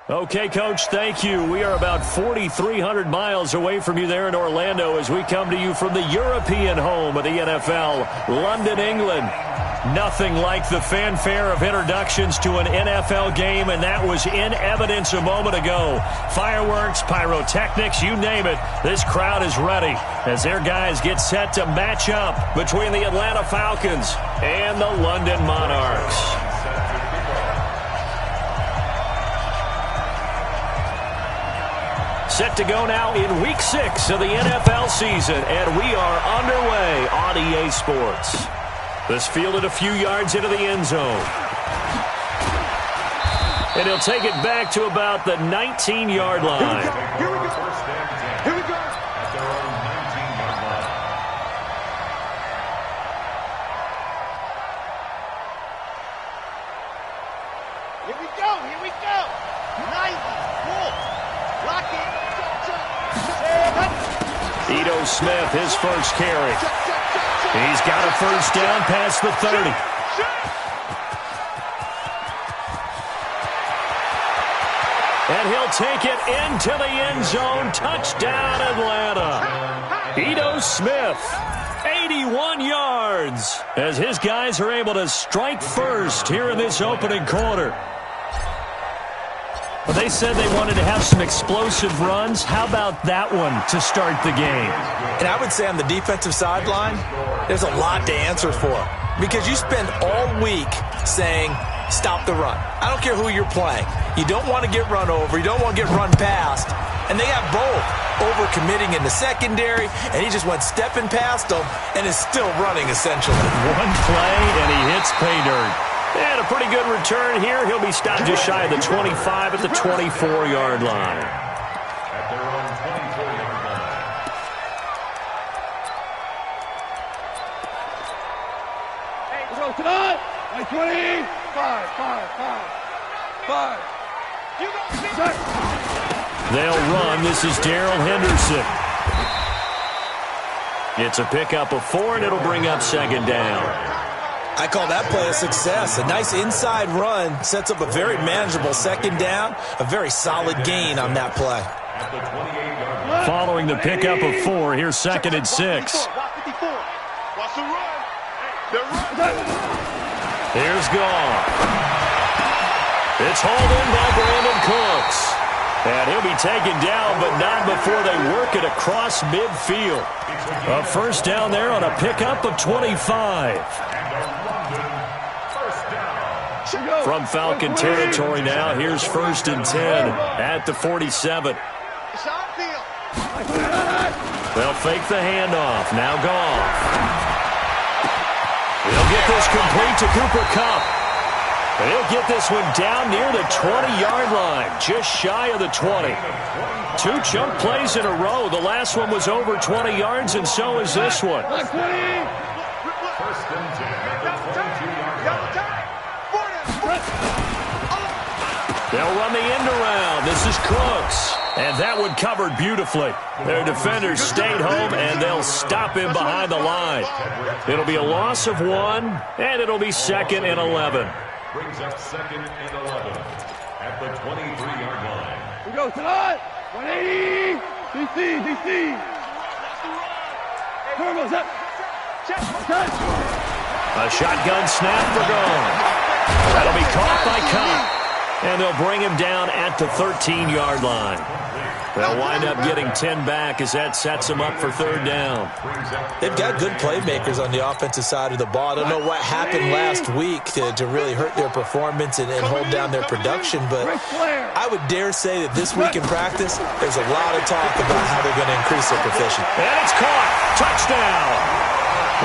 Okay, Coach, thank you. We are about 4,300 miles away from you there in Orlando as we come to you from the European home of the NFL, London, England. Nothing like the fanfare of introductions to an NFL game, and that was in evidence a moment ago. Fireworks, pyrotechnics, you name it. This crowd is ready as their guys get set to match up between the Atlanta Falcons and the London Monarchs. Set to go now in Week 6 of the NFL season, and we are underway on EA Sports. This fielded a few yards into the end zone. And he'll take it back to about the 19-yard line. Here we go. Here we go. At their own 19-yard line. Here we go. Here we go. Nice. Cool. Lock it. Ito Smith, his first carry. He's got a first down past the 30. And he'll take it into the end zone. Touchdown, Atlanta. Ito Smith, 81 yards, as his guys are able to strike first here in this opening quarter. Well, they said they wanted to have some explosive runs. How about that one to start the game? And I would say on the defensive sideline, there's a lot to answer for. Because you spend all week saying, stop the run. I don't care who you're playing. You don't want to get run over. You don't want to get run past. And they got both. Over-committing in the secondary, and he just went stepping past them and is still running, essentially. One play, and he hits pay dirt. And a pretty good return here. He'll be stopped just shy of the 25 at the 24-yard line. At their own 24-yard line. Hey, let's go tonight. 20. 5. You go. They'll run. This is Darrell Henderson. It's a pickup of 4, and it'll bring up second down. I call that play a success. A nice inside run sets up a very manageable second down. A very solid gain on that play. At the 28-yard line. Following the pickup of 4, here's second and 6. Watch the run. Here's Goff. It's hauled in by Brandon Cooks. And he'll be taken down, but not before they work it across midfield. A first down there on a pickup of 25. From Falcon territory now, here's first and 10 at the 47. They'll fake the handoff. Now Goff. He'll get this complete to Cooper Kupp. And he'll get this one down near the 20-yard line, just shy of the 20. 2 chunk plays in a row. The last one was over 20 yards, and so is this one. First and 10 at the 22-yard line. They'll run the end around. This is Cooks. And that one covered beautifully. Their defenders stayed home, and they'll stop him behind the line. It'll be a loss of 1, and it'll be second and 11. Brings up second and 11 at the 23-yard line. We go tonight. 180. DC. Turbo's up. A shotgun snap for Goff. That'll be caught by Kupp. And they'll bring him down at the 13-yard line. They'll wind up getting 10 back as that sets them up for third down. They've got good playmakers on the offensive side of the ball. I don't know what happened last week to really hurt their performance and hold down their production, but I would dare say that this week in practice, there's a lot of talk about how they're going to increase their proficiency. And it's caught. Touchdown.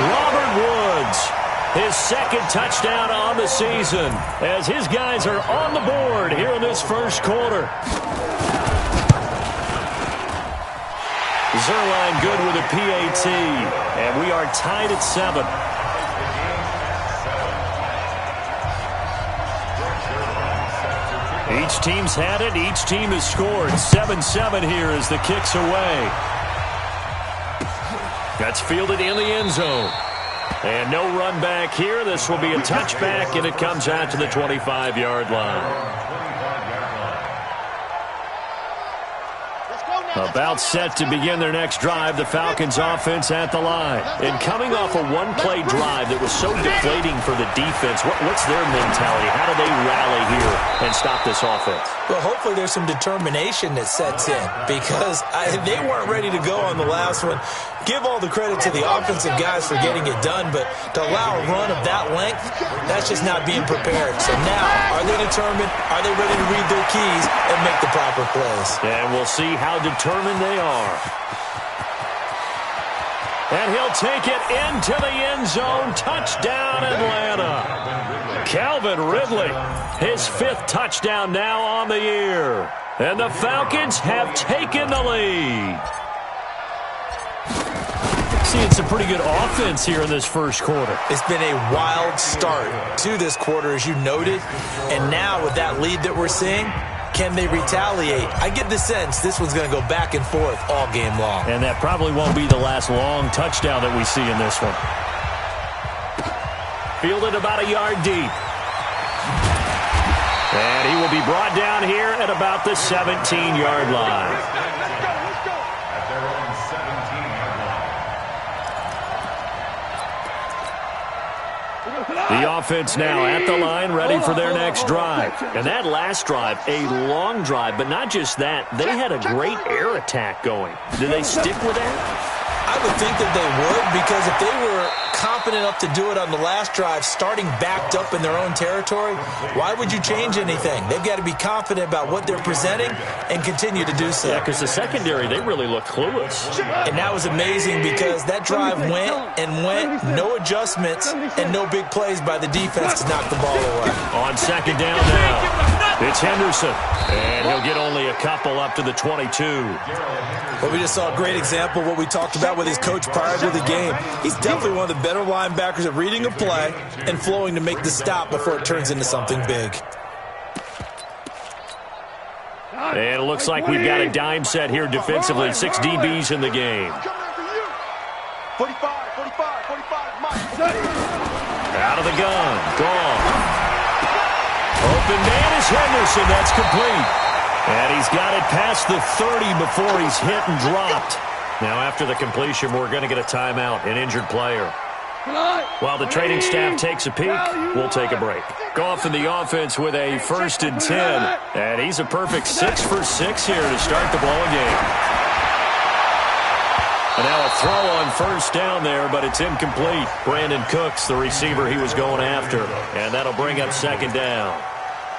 Robert Woods. His second touchdown on the season as his guys are on the board here in this first quarter. Zerline good with a PAT, and we are tied at 7. Each team's had it. Each team has scored. 7-7 here as the kick's away. That's fielded in the end zone. And no run back here. This will be a touchback, and it comes out to the 25-yard line. About set to begin their next drive, the Falcons offense at the line. And coming off a one-play drive that was so deflating for the defense, what's their mentality? How do they rally here and stop this offense? Well, hopefully there's some determination that sets in because they weren't ready to go on the last one. Give all the credit to the offensive guys for getting it done, but to allow a run of that length, that's just not being prepared. So now, are they determined? Are they ready to read their keys and make the proper plays? And we'll see how determined they are. And he'll take it into the end zone. Touchdown, Atlanta. Calvin Ridley, his 5th touchdown now on the year. And the Falcons have taken the lead. Seeing some pretty good offense here in this first quarter. It's been a wild start to this quarter, as you noted. And now with that lead that we're seeing, can they retaliate? I get the sense this one's going to go back and forth all game long. And that probably won't be the last long touchdown that we see in this one. Fielded about a yard deep. And he will be brought down here at about the 17-yard line. The offense now at the line, ready for their next drive. And that last drive, a long drive, but not just that. They had a great air attack going. Did they stick with that? I would think that they would, because if they were confident enough to do it on the last drive, starting backed up in their own territory, why would you change anything? They've got to be confident about what they're presenting and continue to do so. Yeah, because the secondary, they really looked clueless. And that was amazing because that drive went and went, no adjustments and no big plays by the defense to knock the ball away. On second down now, it's Henderson. And he'll get only a couple up to the 22. Well, we just saw a great example of what we talked about with his coach prior to the game. He's definitely one of the better linebackers at reading a play and flowing to make the stop before it turns into something big. And it looks like we've got a dime set here defensively. 6 DBs in the game. 45, 45, Mike. Out of the gun. Gone. Open man is Henderson. That's complete. And he's got it past the 30 before he's hit and dropped. Now after the completion, we're going to get a timeout, an injured player. While the training staff takes a peek, we'll take a break. Goff in the offense with a 1st and 10. And he's a perfect 6 for 6 here to start the ball game. And now a throw on 1st down there, but it's incomplete. Brandon Cooks, the receiver he was going after. And that'll bring up 2nd down.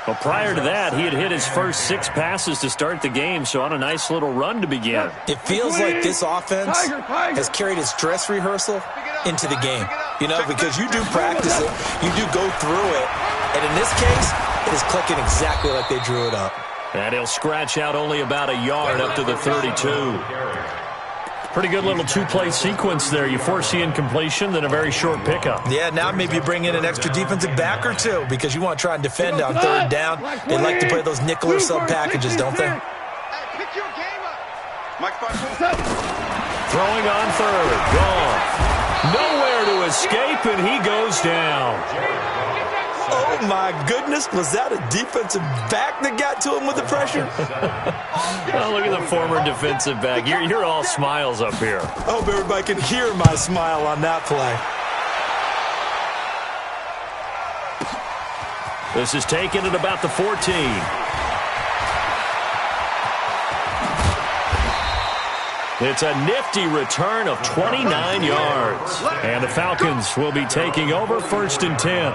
Well, prior to that, he had hit his first 6 passes to start the game, so on a nice little run to begin. It feels like this offense has carried its dress rehearsal into the game. You know, because you do practice it, you do go through it, and in this case, it is clicking exactly like they drew it up. And he'll scratch out only about a yard up to the 32. Pretty good little 2-play sequence there. You force the incompletion, then a very short pickup. Yeah, now maybe you bring in an extra defensive back or 2 because you want to try and defend on 3rd down. They like to play those nickel or sub packages, don't they? Pick your game up. Throwing on 3rd. Gone. Nowhere to escape, and he goes down. Oh, my goodness. Was that a defensive back that got to him with the pressure? Oh, look at the former defensive back. You're all smiles up here. I hope everybody can hear my smile on that play. This is taken at about the 14. It's a nifty return of 29 yards. And the Falcons will be taking over 1st and 10.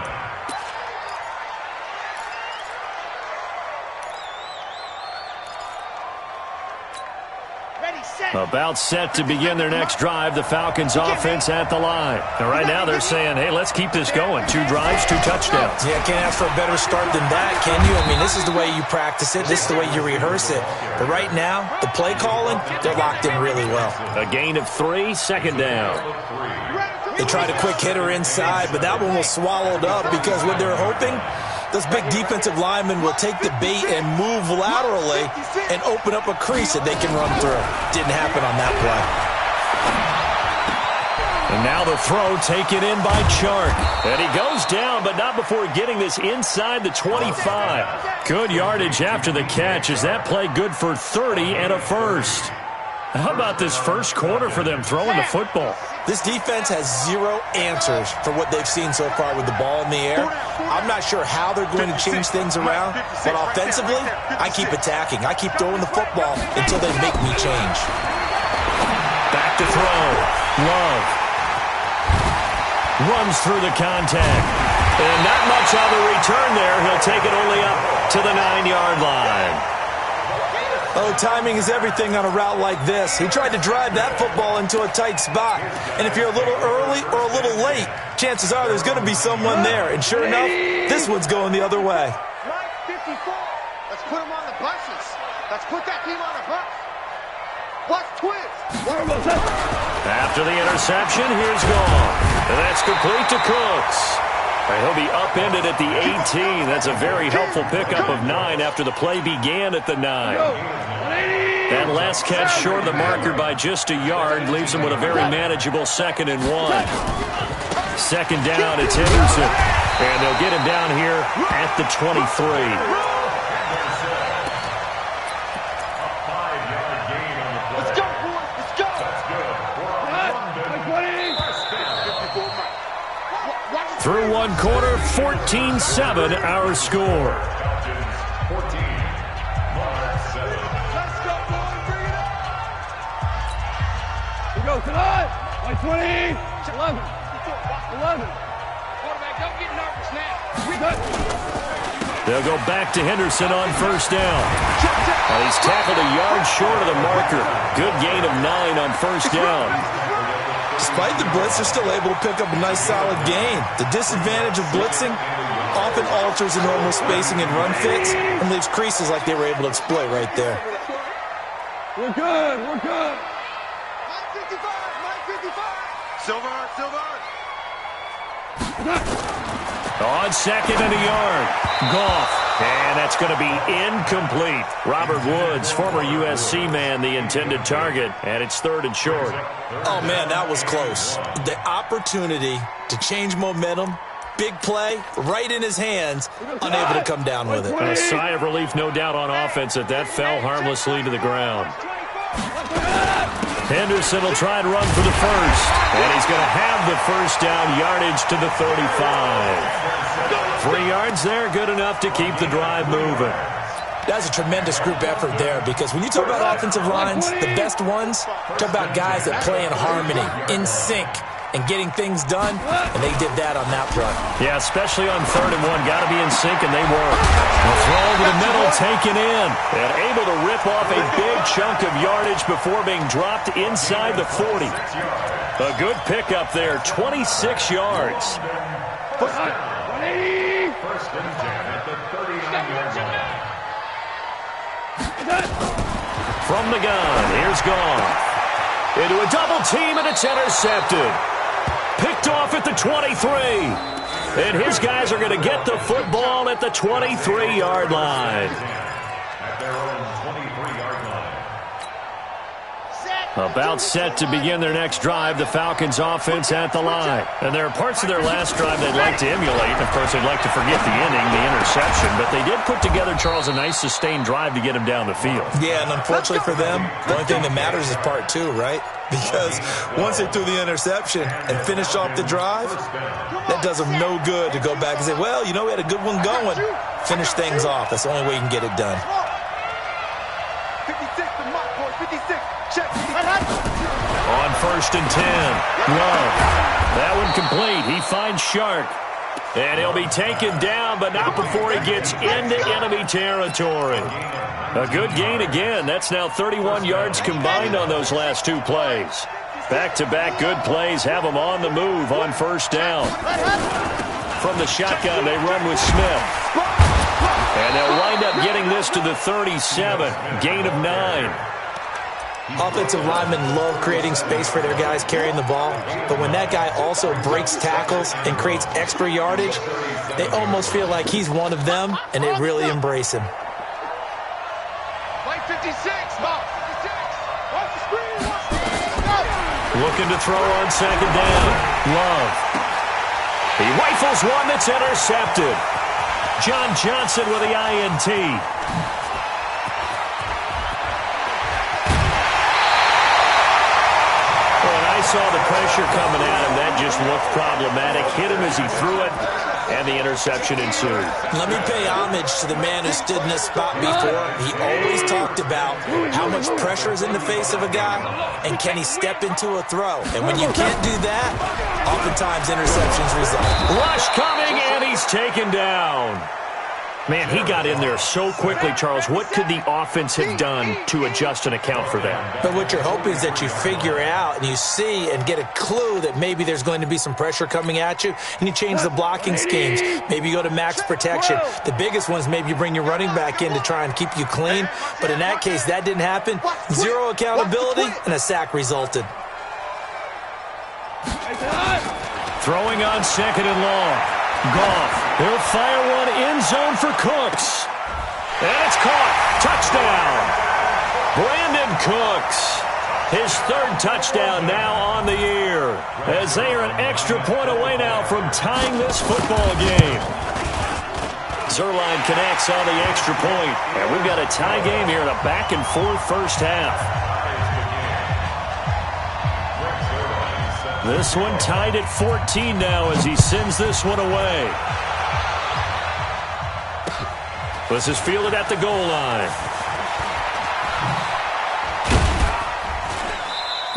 About set to begin their next drive, the Falcons offense at the line. And right now they're saying, hey, let's keep this going. 2 drives, 2 touchdowns. Yeah, can't ask for a better start than that, can you? I mean, this is the way you practice it. This is the way you rehearse it. But right now, the play calling, they're locked in really well. A gain of 3, 2nd down. They tried a quick hitter inside, but that one was swallowed up because what they're hoping, those big defensive linemen will take the bait and move laterally and open up a crease that they can run through. Didn't happen on that play. And now the throw taken in by Chark. And he goes down, but not before getting this inside the 25. Good yardage after the catch. Is that play good for 30 and a 1st? How about this first quarter for them throwing the football? This defense has zero answers for what they've seen so far with the ball in the air. I'm not sure how they're going to change things around, but offensively, I keep attacking. I keep throwing the football until they make me change. Back to throw. Love. Runs through the contact. And not much of a return there. He'll take it only up to the 9-yard line. Oh, timing is everything on a route like this. He tried to drive that football into a tight spot. And if you're a little early or a little late, chances are there's going to be someone there. And sure enough, this one's going the other way. Right 54. Let's put him on the buses. Let's put that team on a bus. Watch twist. After the interception, here's gone. And that's complete to Cooks. He'll be upended at the 18. That's a very helpful pickup of 9 after the play began at the 9. That last catch short of the marker by just a yard leaves him with a very manageable 2nd and 1. Second down, it's Henderson. And they'll get him down here at the 23. Through one quarter, 14-7, our score. Falcons 14, monarch 7. Let's go, boys. Bring it up. We go tonight. 20, 11. Quarterback, don't get nervous now. We good. They'll go back to Henderson on first down. And he's tackled a yard short of the marker. Good gain of 9 on first down. Despite the blitz, they're still able to pick up a nice solid gain. The disadvantage of blitzing often alters the normal spacing and run fits and leaves creases like they were able to exploit right there. We're good. We're good. 955. Silver. On second and a yard. Goff. And that's going to be incomplete. Robert Woods, former USC man, the intended target. And it's 3rd and short. Oh, man, that was close. The opportunity to change momentum, big play, right in his hands, unable to come down with it. A sigh of relief, no doubt, on offense that fell harmlessly to the ground. Henderson will try and run for the first. And he's going to have the first down, yardage to the 35. 3 yards there, good enough to keep the drive moving. That's a tremendous group effort there because when you talk about offensive lines, the best ones, talk about guys that play in harmony, in sync, and getting things done, and they did that on that run. Yeah, especially on 3rd and 1. Got to be in sync, and they were. The throw over the middle, taken in, and able to rip off a big chunk of yardage before being dropped inside the 40. A good pickup there, 26 yards. First and 10 at the 39-yard line. From the gun, here's Goff. Into a double team, and it's intercepted. Picked off at the 23. And his guys are going to get the football at the 23-yard line. At their own 23-yard line. About set to begin their next drive, the Falcons offense at the line. And there are parts of their last drive they'd like to emulate. Of course, they'd like to forget the inning, the interception. But they did put together, Charles, a nice sustained drive to get him down the field. Yeah, and unfortunately for them, the only thing that matters is part 2, right? Because once they threw the interception and finished off the drive, that does them no good to go back and say, well, you know, we had a good one going. Finish things off. That's the only way you can get it done. 56, the mark, boy. 56. Check. On first and 10, Love. That one complete. He finds Shark. And he'll be taken down, but not before he gets into enemy territory. A good gain again. That's now 31 yards combined on those last 2 plays. Back-to-back good plays have them on the move on first down. From the shotgun, they run with Smith. And they'll wind up getting this to the 37. Gain of 9. Offensive linemen love creating space for their guys carrying the ball, but when that guy also breaks tackles and creates extra yardage, they almost feel like he's one of them, and they really embrace him. White 56, ball. 56. Watch the screen. Looking to throw on second down. Love. He rifles one that's intercepted. John Johnson with the INT. saw the pressure coming at him. That just looked problematic. Hit him as he threw it, and the interception ensued. Let me pay homage to the man who stood in this spot before. He always talked about how much pressure is in the face of a guy, and can he step into a throw. And when you can't do that, oftentimes interceptions result. Rush coming, and he's taken down. Man, he got in there so quickly, Charles. What could the offense have done to adjust and account for that? But what you're hoping is that you figure out and you see and get a clue that maybe there's going to be some pressure coming at you, and you change the blocking schemes. Maybe you go to max protection. The biggest one is maybe you bring your running back in to try and keep you clean. But in that case, that didn't happen. Zero accountability, and a sack resulted. Throwing on second and long. Goff, he'll fire one end zone for Cooks. And it's caught. Touchdown. Brandon Cooks. His third touchdown now on the year, as they are an extra point away now from tying this football game. Zerline connects on the extra point. And we've got a tie game here in a back-and-forth first half. This one tied at 14 now as he sends this one away. This is fielded at the goal line.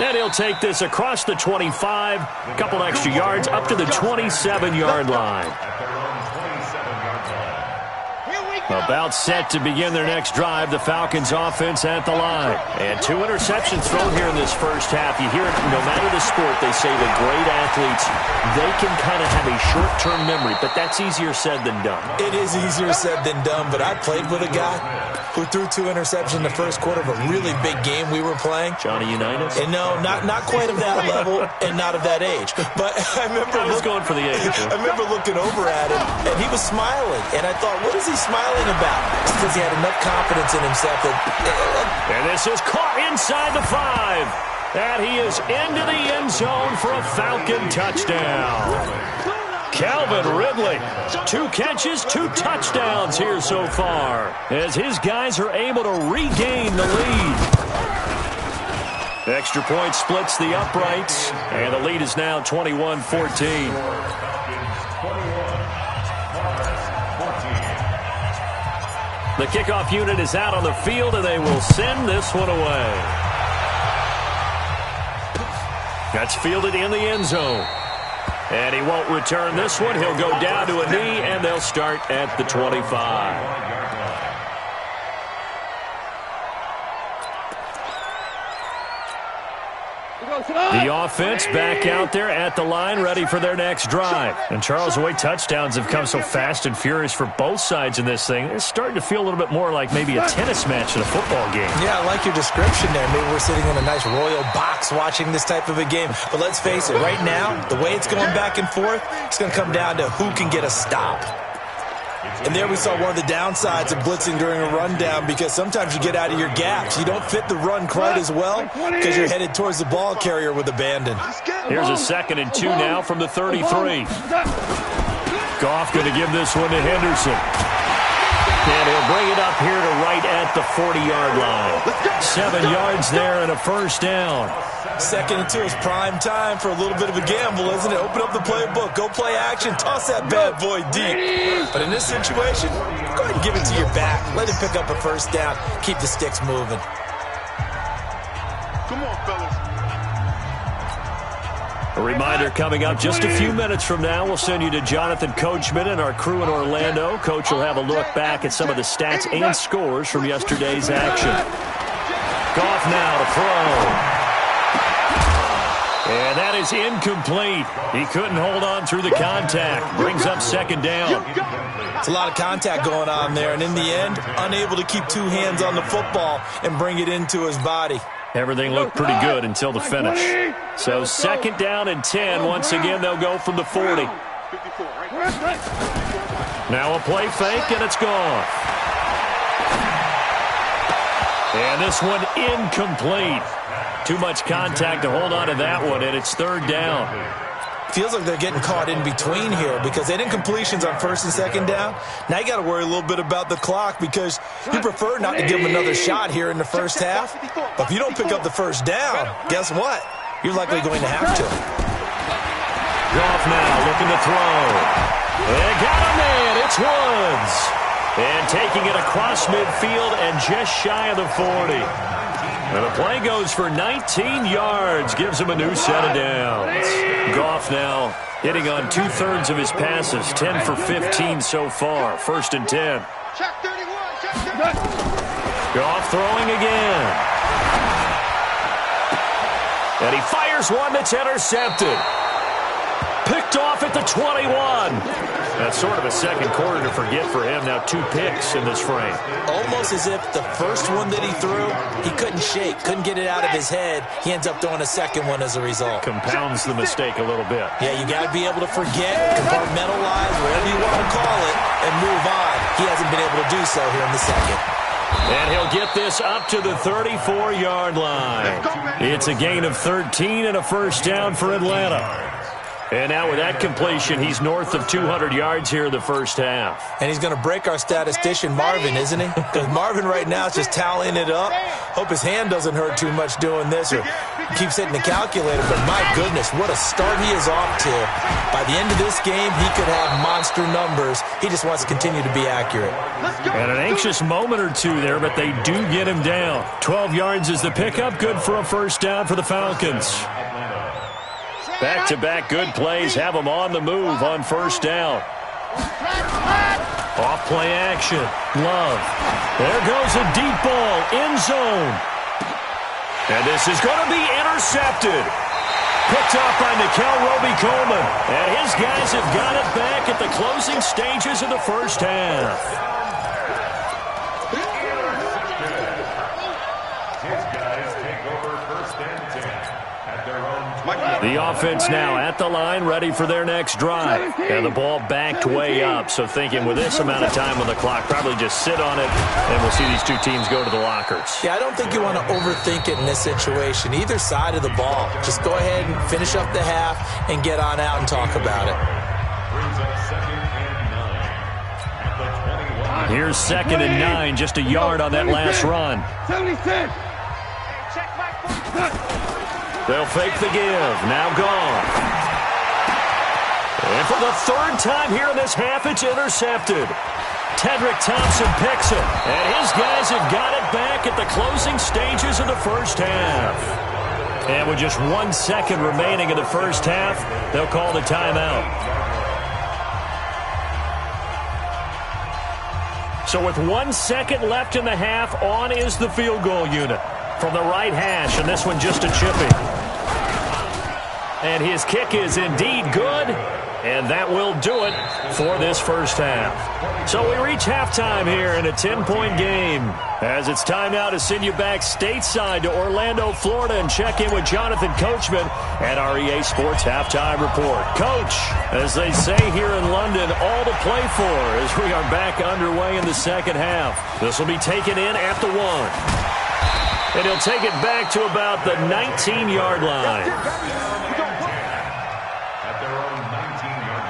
And he'll take this across the 25, a couple extra yards up to the 27-yard line. About set to begin their next drive, the Falcons offense at the line. And 2 interceptions thrown here in this first half. You hear it, no matter the sport, they say the great athletes, they can kind of have a short-term memory, but that's easier said than done. It is easier said than done, but I played with a guy who threw 2 interceptions in the first quarter of a really big game we were playing. Johnny Unitas? And no, not quite of that level and not of that age. But I remember going for the age. I remember looking over at him, and he was smiling. And I thought, what is he smiling about? It's because he had enough confidence in himself that... And this is caught inside the 5. And he is into the end zone for a Falcon touchdown. Calvin Ridley, 2 catches, 2 touchdowns here so far, as his guys are able to regain the lead. Extra point splits the uprights, and the lead is now 21-14. The kickoff unit is out on the field, and they will send this one away. That's fielded in the end zone. And he won't return this one. He'll go down to a knee, and they'll start at the 25. The offense back out there at the line, ready for their next drive. And Charles, the way touchdowns have come so fast and furious for both sides in this thing, it's starting to feel a little bit more like maybe a tennis match than a football game. Yeah, I like your description there. Maybe we're sitting in a nice royal box watching this type of a game. But let's face it, right now, the way it's going back and forth, it's going to come down to who can get a stop. And there we saw one of the downsides of blitzing during a rundown, because sometimes you get out of your gaps. You don't fit the run quite as well because you're headed towards the ball carrier with abandon. Here's a 2nd and 2 now from the 33. Goff going to give this one to Henderson. And he'll bring it up here to right at the 40-yard line. 7 yards there and a first down. 2nd and 2 is prime time for a little bit of a gamble, isn't it? Open up the playbook, go play action, toss that bad boy deep. But in this situation, go ahead and give it to your back. Let him pick up a first down. Keep the sticks moving. Come on, fellas. A reminder coming up just a few minutes from now, we'll send you to Jonathan Coachman and our crew in Orlando. Coach will have a look back at some of the stats and scores from yesterday's action. Goff now to throw. And that is incomplete. He couldn't hold on through the contact. Brings up 2nd down. It's a lot of contact going on there, and in the end, unable to keep 2 hands on the football and bring it into his body. Everything looked pretty good until the finish. So 2nd down and 10. Once again, they'll go from the 40. Now a play fake, and it's gone. And this one incomplete. Too much contact to hold on to that one, and it's 3rd down. Feels like they're getting caught in between here because they didn't completions on 1st and 2nd down. Now you got to worry a little bit about the clock because you prefer not to give them another shot here in the first half. But if you don't pick up the first down, guess what? you're likely going to have to. Goff now looking to throw. And got a man. It's Woods. And taking it across midfield and just shy of the 40. And the play goes for 19 yards. Gives him a new set of downs. Goff now hitting on 2/3 of his passes. 10 for 15 so far. 1st and 10. Check 31. Check 31. Goff throwing again. And he fires one that's intercepted. Picked off at the 21. That's sort of a second quarter to forget for him. Now 2 picks in this frame. Almost as if the first one that he threw, he couldn't shake, couldn't get it out of his head. He ends up throwing a second one as a result. Compounds the mistake a little bit. Yeah, you got to be able to forget, compartmentalize, whatever you want to call it, and move on. He hasn't been able to do so here in the second. And he'll get this up to the 34-yard line. It's a gain of 13 and a first down for Atlanta. And now with that completion, he's north of 200 yards here in the first half. And he's going to break our statistician, Marvin, isn't he? Because Marvin right now is just tallying it up. Hope his hand doesn't hurt too much doing this or keeps hitting the calculator. But my goodness, what a start he is off to. By the end of this game, he could have monster numbers. He just wants to continue to be accurate. And an anxious moment or two there, but they do get him down. 12 yards is the pickup. Good for a first down for the Falcons. Back-to-back good plays have them on the move on first down. Off play action. Love. There goes a deep ball. End zone. And this is going to be intercepted. Picked up by Nikel Roby-Coleman. And his guys have got it back at the closing stages of the first half. The offense now at the line, ready for their next drive. And the ball backed way up, so thinking with this amount of time on the clock, probably just sit on it, and we'll see these two teams go to the lockers. Yeah, I don't think you want to overthink it in this situation. Either side of the ball. Just go ahead and finish up the half and get on out and talk about it. Here's 2nd and 9, just a yard on that last run. 76. They'll fake the give. Now gone. And for the 3rd time here in this half, it's intercepted. Tedrick Thompson picks it. And his guys have got it back at the closing stages of the first half. And with just 1 second remaining in the first half, they'll call the timeout. So with 1 second left in the half, on is the field goal unit from the right hash, and this one just a chipping. And his kick is indeed good, and that will do it for this first half. So we reach halftime here in a 10-point game, as it's time now to send you back stateside to Orlando, Florida, and check in with Jonathan Coachman at our EA Sports Halftime Report. Coach, as they say here in London, all to play for as we are back underway in the second half. This will be taken in at the 1. And he'll take it back to about the 19-yard line. At their own 19-yard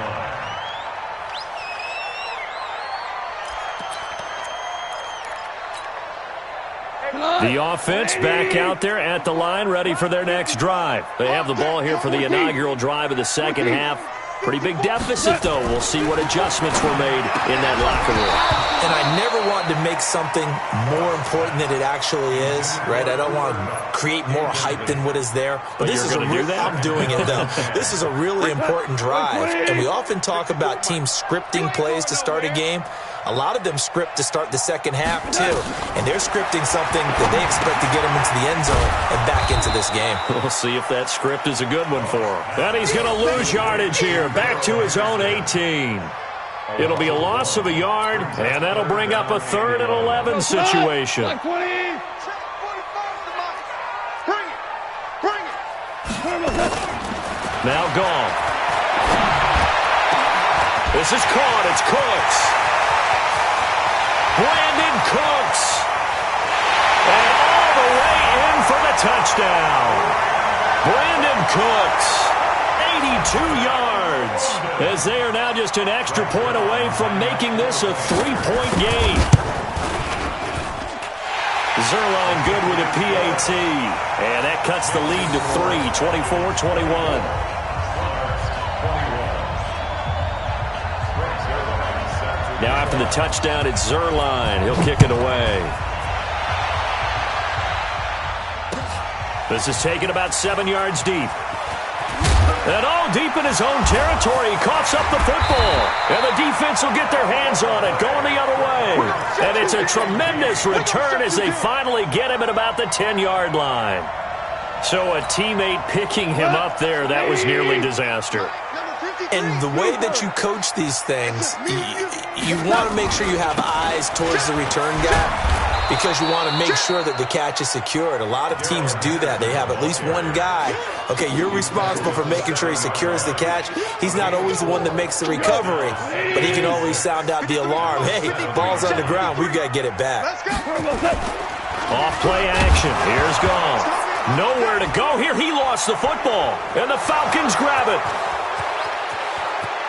line. The offense back out there at the line, ready for their next drive. They have the ball here for the inaugural drive of the second half. Pretty big deficit, though. We'll see what adjustments were made in that locker room. And I never want to make something more important than it actually is, right? I don't want to create more hype than what is there. But this is a do that? I'm doing it, though. This is a really important drive. And we often talk about teams scripting plays to start a game. A lot of them script to start the second half, too. And they're scripting something that they expect to get them into the end zone and back into this game. We'll see if that script is a good one for him. And he's going to lose yardage here, back to his own 18. It'll be a loss of a yard, and that'll bring up a 3rd and 11 situation. Bring it. Now gone. This is caught. It's Cooks. Brandon Cooks. And all the way in for the touchdown. Brandon Cooks. 82 yards. As they are now just an extra point away from making this a 3-point game. Zerline good with a PAT. And that cuts the lead to 3, 24-21. Now after the touchdown, it's Zerline. He'll kick it away. This is taken about 7 yards deep. And all deep in his own territory. He coughs up the football. And the defense will get their hands on it, going the other way. And it's a tremendous return as they finally get him at about the 10-yard line. So a teammate picking him up there, that was nearly disaster. And the way that you coach these things, you want to make sure you have eyes towards the return guy, because you want to make sure that the catch is secured. A lot of teams do that. They have at least one guy. Okay, you're responsible for making sure he secures the catch. He's not always the one that makes the recovery, but he can always sound out the alarm. Hey, ball's on the ground. We've got to get it back. Off play action. Here's Gall. Nowhere to go here. He lost the football, and the Falcons grab it.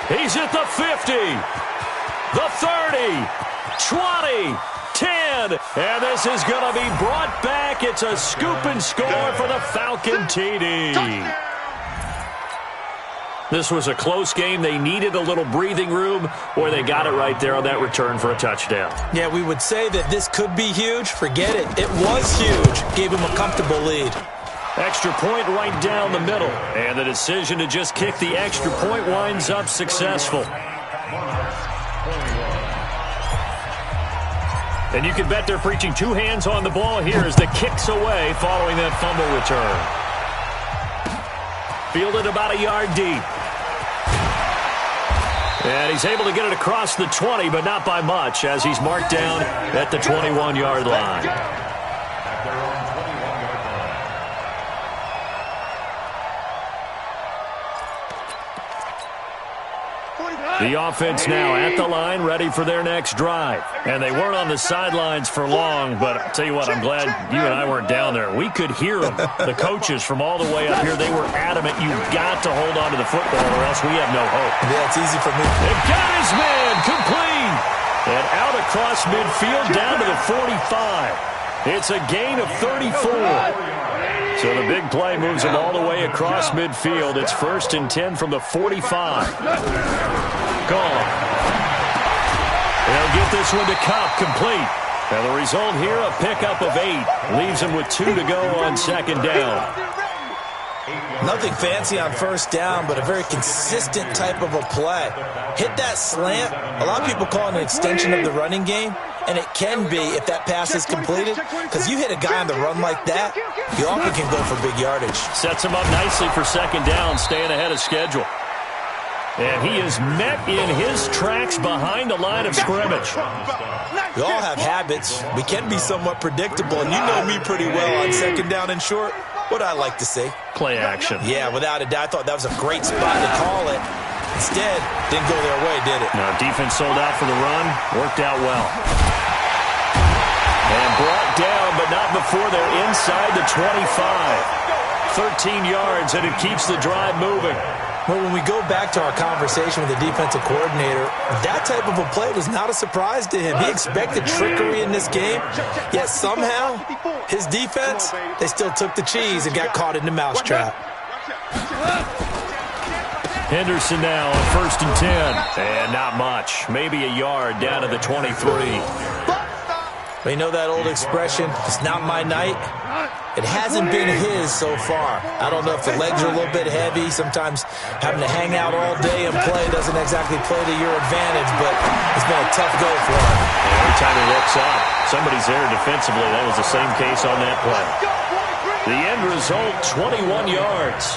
He's at the 50, the 30, 20, 10, and this is going to be brought back. It's a scoop and score for the Falcon TD. This was a close game. They needed a little breathing room, or they got it right there on that return for a touchdown. Yeah, we would say that this could be huge. Forget it. It was huge. Gave him a comfortable lead. Extra point right down the middle. And the decision to just kick the extra point winds up successful. And you can bet they're preaching two hands on the ball here as the kick's away following that fumble return. Fielded about a yard deep. And he's able to get it across the 20, but not by much, as he's marked down at the 21-yard line. The offense now at the line, ready for their next drive. And they weren't on the sidelines for long, but I'll tell you what, I'm glad you and I weren't down there. We could hear them, the coaches from all the way up here. They were adamant, you've got to hold on to the football or else we have no hope. Yeah, it's easy for me. They've got his man, complete. And out across midfield, down to the 45. It's a gain of 34. So the big play moves him all the way across midfield. It's 1st and 10 from the 45. Gone. They'll get this one to Cup, complete. And the result here, a pickup of 8. Leaves him with 2 to go on 2nd down. Nothing fancy on 1st down, but a very consistent type of a play. Hit that slant. A lot of people call it an extension of the running game, and it can be if that pass is completed, because you hit a guy on the run like that, you often can go for big yardage. Sets him up nicely for 2nd down, staying ahead of schedule. And he is met in his tracks behind the line of scrimmage. We all have habits. We can be somewhat predictable, and you know me pretty well on 2nd down and short. What I like to say. Play action. Yeah, without a doubt. I thought that was a great spot to call it. Instead, didn't go their way, did it? No, defense sold out for the run. Worked out well. And brought down, but not before they're inside the 25. 13 yards, and it keeps the drive moving. Well, when we go back to our conversation with the defensive coordinator, that type of a play was not a surprise to him. He expected trickery in this game, yet somehow, his defense, they still took the cheese and got caught in the mousetrap. Henderson now on 1st and 10. And not much. Maybe a yard down to the 23. We know that old expression, it's not my night. It hasn't been his so far. I don't know if the legs are a little bit heavy. Sometimes having to hang out all day and play doesn't exactly play to your advantage, but it's been a tough go for him. Every time he looks up, somebody's there defensively. That was the same case on that play. The end result, 21 yards.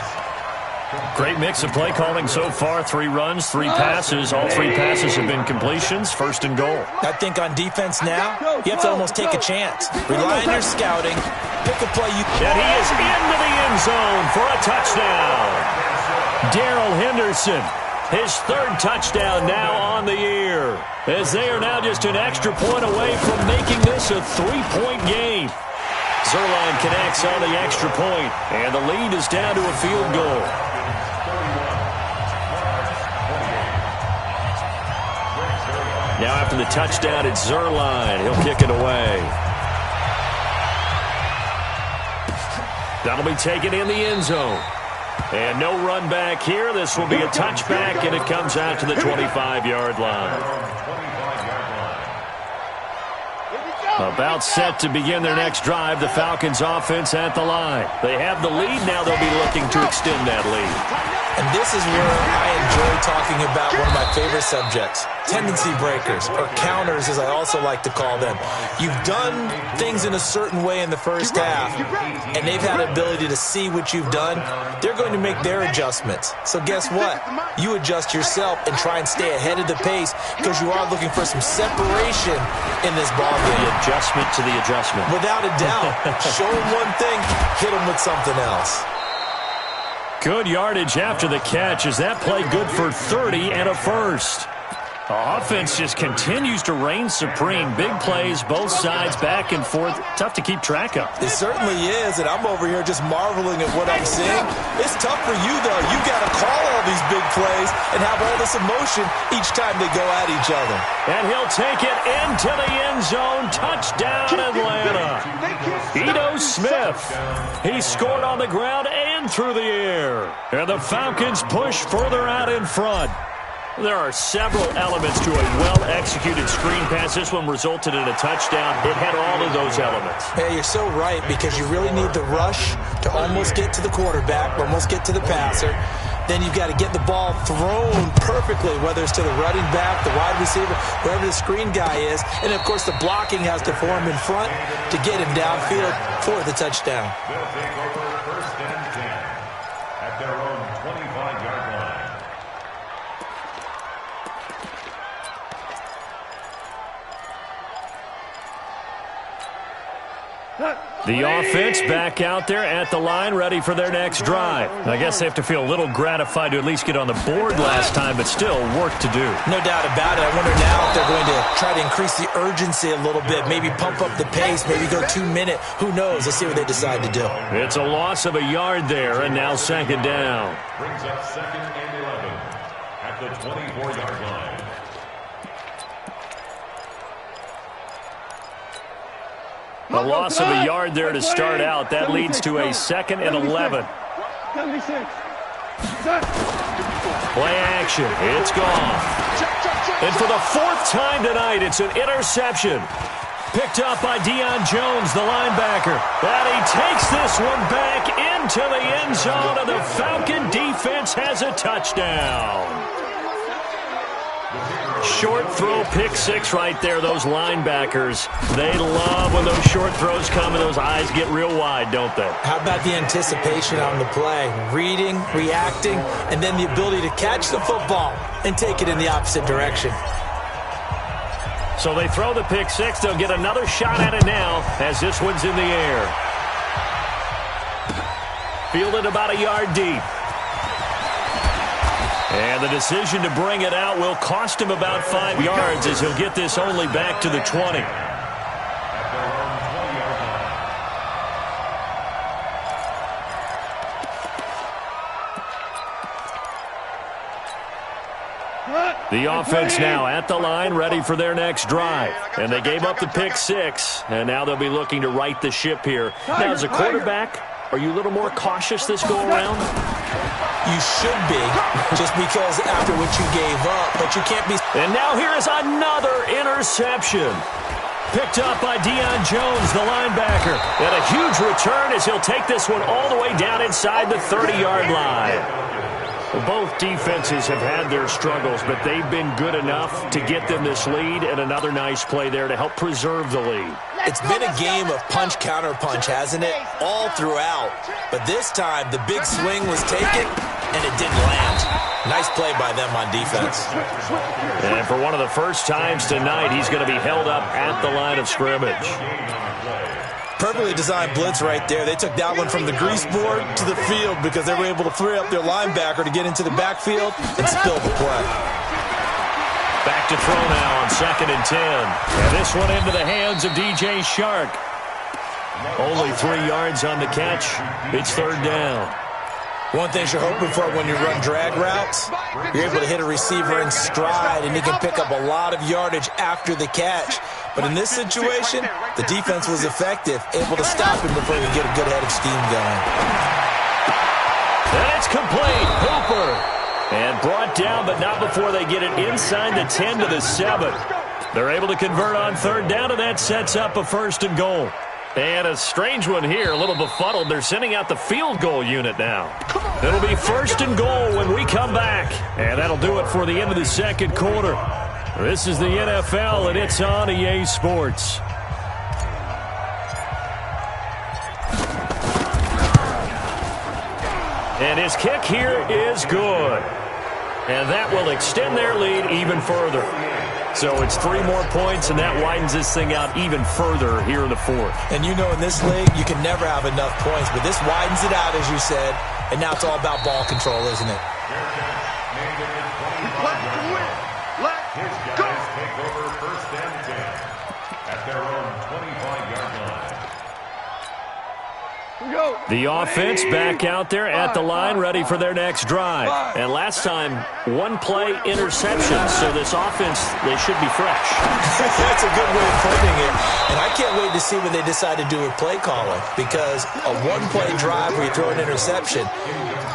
Great mix of play calling so far. 3 runs, 3 passes. All 3 passes have been completions. 1st and goal. I think on defense now, you have to almost take a chance. Rely on your scouting. Pick a play you can. And he is into the end zone for a touchdown. Darrell Henderson, his 3rd touchdown now on the year, as they are now just an extra point away from making this a 3-point game. Zerline connects on the extra point, and the lead is down to a field goal. Now after the touchdown, it's Zerline. He'll kick it away. That'll be taken in the end zone. And no run back here. This will be a touchback, and it comes out to the 25-yard line. About set to begin their next drive, the Falcons offense at the line. They have the lead. Now they'll be looking to extend that lead. And this is where I enjoy talking about one of my favorite subjects, tendency breakers, or counters as I also like to call them. You've done things in a certain way in the first half, and they've had the ability to see what you've done. They're going to make their adjustments. So guess what? You adjust yourself and try and stay ahead of the pace because you are looking for some separation in this ball game. The adjustment to the adjustment. Without a doubt. Show them one thing, hit them with something else. Good yardage after the catch as that play good for 30 and a first. The offense just continues to reign supreme. Big plays, both sides, back and forth. Tough to keep track of. It certainly is, and I'm over here just marveling at what I'm seeing. It's tough for you, though. You got to call all these big plays and have all this emotion each time they go at each other. And he'll take it into the end zone. Touchdown, Atlanta. Ito Smith. He scored on the ground and through the air. And the Falcons push further out in front. There are several elements to a well-executed screen pass. This one resulted in a touchdown. It had all of those elements. Hey, you're so right because you really need the rush to almost get to the quarterback, almost get to the passer. Then you've got to get the ball thrown perfectly, whether it's to the running back, the wide receiver, wherever the screen guy is. And, of course, the blocking has to form in front to get him downfield for the touchdown. They'll take over first and 10 at their own 25-yard line. The offense back out there at the line, ready for their next drive. I guess they have to feel a little gratified to at least get on the board last time, but still work to do. No doubt about it. I wonder now if they're going to try to increase the urgency a little bit, maybe pump up the pace, maybe go 2-minute. Who knows? Let's see what they decide to do. It's a loss of a yard there, and now second down. Brings up second and 11 at the 24-yard line. A loss of a yard there to start out. That leads to a second and 11. 76. Play action. It's gone. And for the fourth time tonight, it's an interception. Picked up by Deion Jones, the linebacker. And he takes this one back into the end zone, and the Falcon defense has a touchdown. Short throw, pick six right there. Those linebackers, they love when those short throws come and those eyes get real wide, don't they? How about the anticipation on the play? Reading, reacting, and then the ability to catch the football and take it in the opposite direction. So they throw the pick six. They'll get another shot at it now as this one's in the air. Fielded about a yard deep. And the decision to bring it out will cost him about 5 yards as he'll get this only back to the 20. The offense now at the line, ready for their next drive. And they gave up the pick six, and now they'll be looking to right the ship here. Now, as a quarterback, are you a little more cautious this go-around? You should be, just because after what you gave up, but you can't be. And now here is another interception. Picked up by Deion Jones, the linebacker. And a huge return as he'll take this one all the way down inside the 30-yard line. Both defenses have had their struggles, but they've been good enough to get them this lead, and another nice play there to help preserve the lead. It's been a game of punch-counter-punch, hasn't it? All throughout. But this time, the big swing was taken, and it didn't land. Nice play by them on defense. And for one of the first times tonight, he's going to be held up at the line of scrimmage. Perfectly designed blitz right there. They took that one from the grease board to the field because they were able to free up their linebacker to get into the backfield and spill the play. Back to throw now on second and 10. And this one into the hands of DJ Shark. Only 3 yards on the catch. It's third down. One thing you're hoping for when you run drag routes, you're able to hit a receiver in stride, and he can pick up a lot of yardage after the catch. But in this situation, the defense was effective, able to stop him before he could get a good head of steam going. And it's complete. Hooper. And brought down, but not before they get it inside the 10 to the 7. They're able to convert on third down, and that sets up a 1st and goal. And a strange one here, a little befuddled. They're sending out the field goal unit now. It'll be 1st and goal when we come back. And that'll do it for the end of the 2nd quarter. This is the NFL, and it's on EA Sports. And his kick here is good. And that will extend their lead even further. So it's 3 more points, and that widens this thing out even further here in the 4th. And you know in this league, you can never have enough points, but this widens it out, as you said, and now it's all about ball control, isn't it? His guys take over 1st and 10 at their own 25-yard line. The offense back out there at the line, ready for their next drive. And last time, 1-play interception. So this offense, they should be fresh. That's a good way of putting it. And I can't wait to see what they decide to do with play calling, because a 1-play drive where you throw an interception,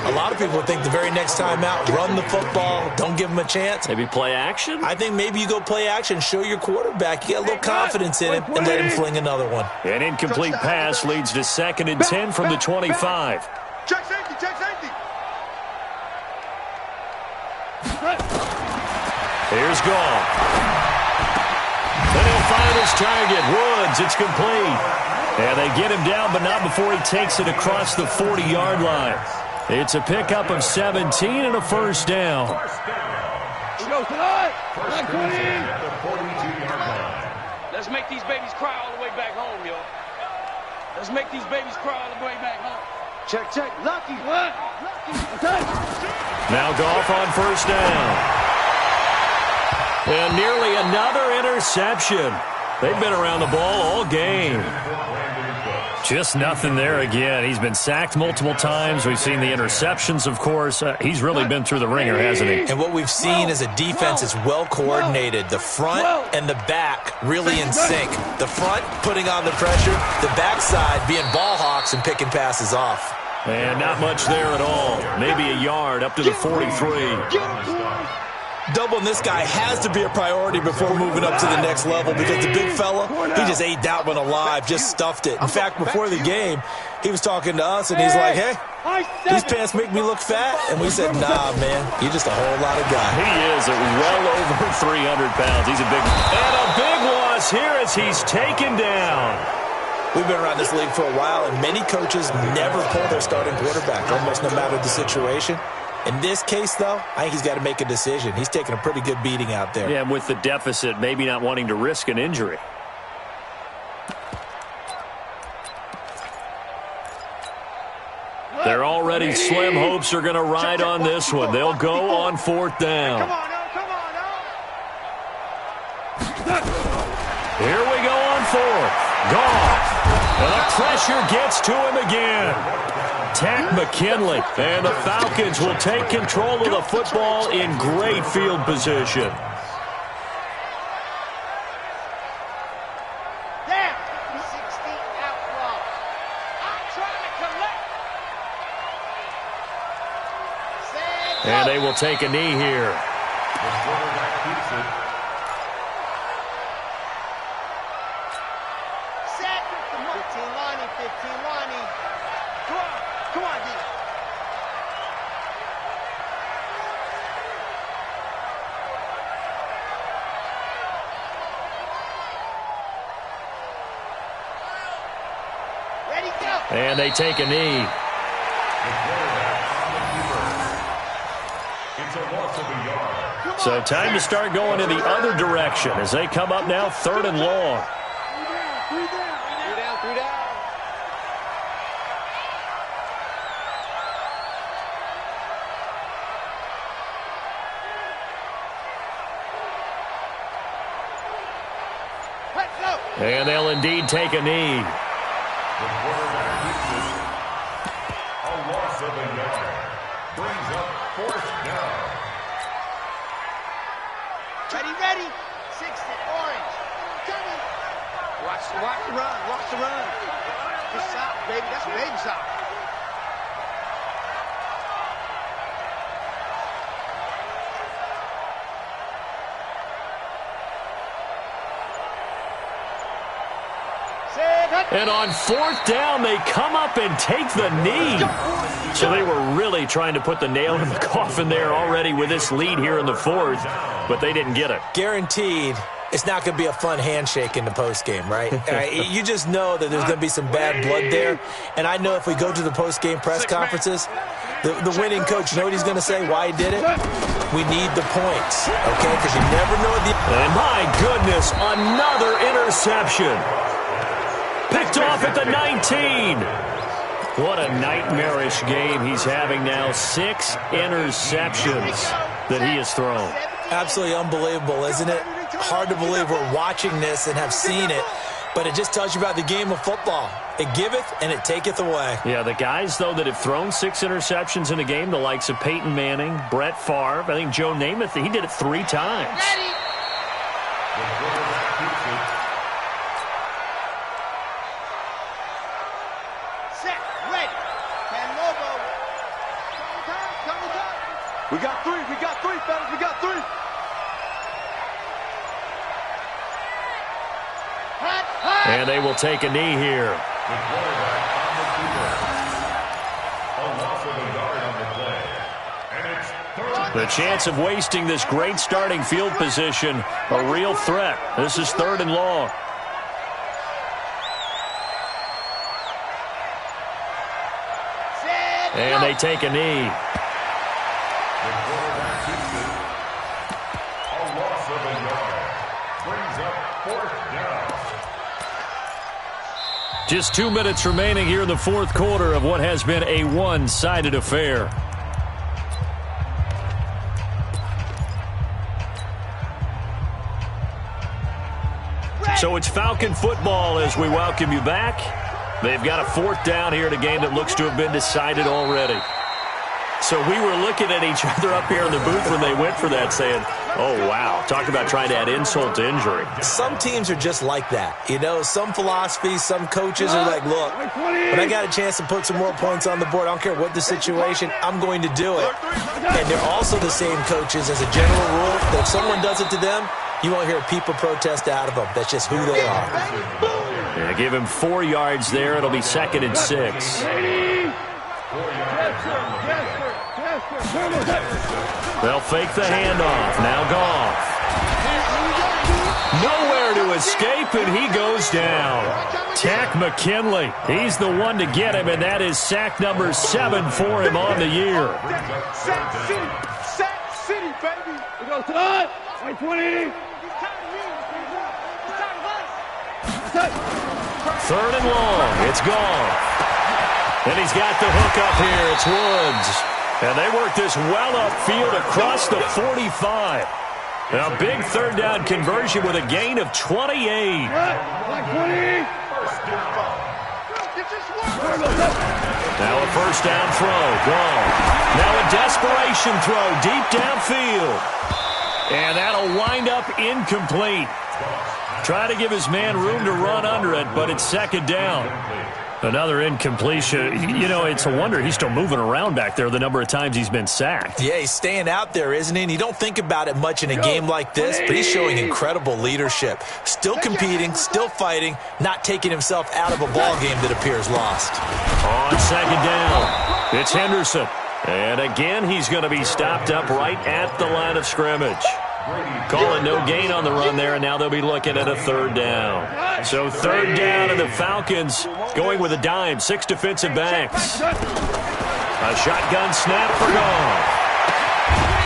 a lot of people think the very next time out, run the football, don't give them a chance. Maybe play action? I think maybe you go play action, show your quarterback, you get a little confidence in him, and let him fling another one. An incomplete pass leads to 2nd and 10 from the 25. Check safety, check safety. Here's Gall. Then he'll find his target, Woods. It's complete. And they get him down, but not before he takes it across the 40-yard line. It's a pickup of 17 and a 1st down. We go tonight. First and 10 at the 42-yard line. Let's make these babies cry all the way back home, yo. Let's make these babies cry all the way back home. Check, check. Lucky. What? Attack. Now Goff on 1st down. And nearly another interception. They've been around the ball all game. Just nothing there again. He's been sacked multiple times. We've seen the interceptions, of course. He's really been through the ringer, hasn't he? And what we've seen is a defense is well coordinated. The front and the back really in sync. The front putting on the pressure. The backside being ball hawks and picking passes off. And not much there at all. Maybe a yard up to the 43. Doubling this guy has to be a priority before moving up to the next level, because the big fella, he just ate that one alive, just stuffed it. In fact, before the game, he was talking to us, and he's like, hey, these pants make me look fat. And we said, nah, man, you're just a whole lot of guy. He is at well over 300 pounds. He's a big one. And a big loss here as he's taken down. We've been around this league for a while, and many coaches never pull their starting quarterback, almost no matter the situation. In this case, though, I think he's got to make a decision. He's taking a pretty good beating out there. Yeah, and with the deficit, maybe not wanting to risk an injury. Their already slim hopes are going to ride on this one. They'll go on 4th down. Come on, now, come on, now. Here we go on 4th. Goff. And the pressure gets to him again. Tack McKinley, and the Falcons will take control of the football in great field position. Down. 60 outlaws. I'm trying to collect. And they will take a knee here. The quarterback keeps it. Set. 15 lining, 15 lining. Come on, come on, D. Ready, go. And they take a knee. The quarterback on the keeper. It's a loss of a yard. So time to start going in the other direction as they come up now 3rd and long. Three down, three down. Let's go. And they'll indeed take a knee. The quarterback keeps it. A loss of a yard. Brings up 4th down. Ready, ready. 6 orange. Coming. Watch the run. Watch the run. Just stop, baby. That's a baby stop. And on fourth down, they come up and take the knee. So they were really trying to put the nail in the coffin there already with this lead here in the fourth, but they didn't get it. Guaranteed it's not going to be a fun handshake in the postgame, right? You just know that there's going to be some bad blood there. And I know if we go to the postgame press conferences, the winning coach, you know what he's going to say, why he did it? We need the points, okay? Because you never know. And my goodness, another interception. Picked off at the 19. What a nightmarish game he's having now. 6 interceptions that he has thrown. Absolutely unbelievable, isn't it? Hard to believe we're watching this and have seen it, but it just tells you about the game of football. It giveth and it taketh away. Yeah, the guys, though, that have thrown 6 interceptions in a game, the likes of Peyton Manning, Brett Favre, I think Joe Namath, he did it 3 times. We got 3, fellas, we got 3. And they will take a knee here. The quarterback on the field. A loss of a yard on the play. And it's third. The chance of wasting this great starting field position, a real threat. This is 3rd and long. And they take a knee. The quarterback keeps it. A loss of a yard. Brings up 4th down. Just 2 minutes remaining here in the 4th quarter of what has been a one-sided affair. So it's Falcon football as we welcome you back. They've got a 4th down here in a game that looks to have been decided already. So we were looking at each other up here in the booth when they went for that saying, oh, wow, talk about trying to add insult to injury. Some teams are just like that. You know, some philosophies, some coaches are like, look, when I got a chance to put some more points on the board, I don't care what the situation, I'm going to do it. And they're also the same coaches as a general rule that if someone does it to them, you won't hear people protest out of them. That's just who they are. Yeah, give him 4 yards there. It'll be 2nd and 6. They'll fake the handoff. Now Goff. Nowhere to escape, and he goes down. Tack McKinley. He's the one to get him, and that is sack number 7 for him on the year. Sack City, baby. We go to 20. 3rd and long. It's Goff. And he's got the hook up here. It's Woods. And they work this well upfield across the 45. A big 3rd down conversion with a gain of 28. Now a 1st down throw. Gone. Now a desperation throw deep downfield. And that'll wind up incomplete. Try to give his man room to run under it, but it's 2nd down. Another incompletion. You know, it's a wonder he's still moving around back there the number of times he's been sacked. Yeah, he's staying out there, isn't he? And you don't think about it much in a game like this, but he's showing incredible leadership. Still competing, still fighting, not taking himself out of a ball game that appears lost. On 2nd down, it's Henderson. And again, he's going to be stopped up right at the line of scrimmage. Calling no gain on the run there, and now they'll be looking at a 3rd down. So 3rd down, and the Falcons going with a dime. 6 defensive backs. A shotgun snap for Goff.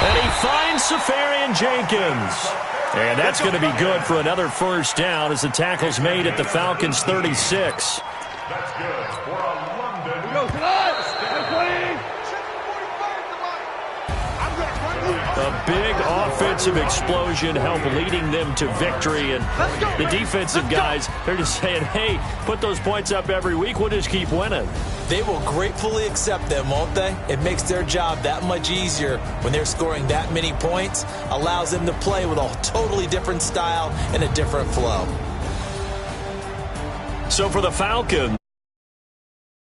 And he finds Safarian Jenkins. And that's going to be good for another 1st down as the tackle's made at the Falcons' 36. That's good for a London. We go to 20. A big offensive explosion helped leading them to victory. And the defensive guys, they're just saying, hey, put those points up every week. We'll just keep winning. They will gratefully accept them, won't they? It makes their job that much easier when they're scoring that many points. Allows them to play with a totally different style and a different flow. So for the Falcons,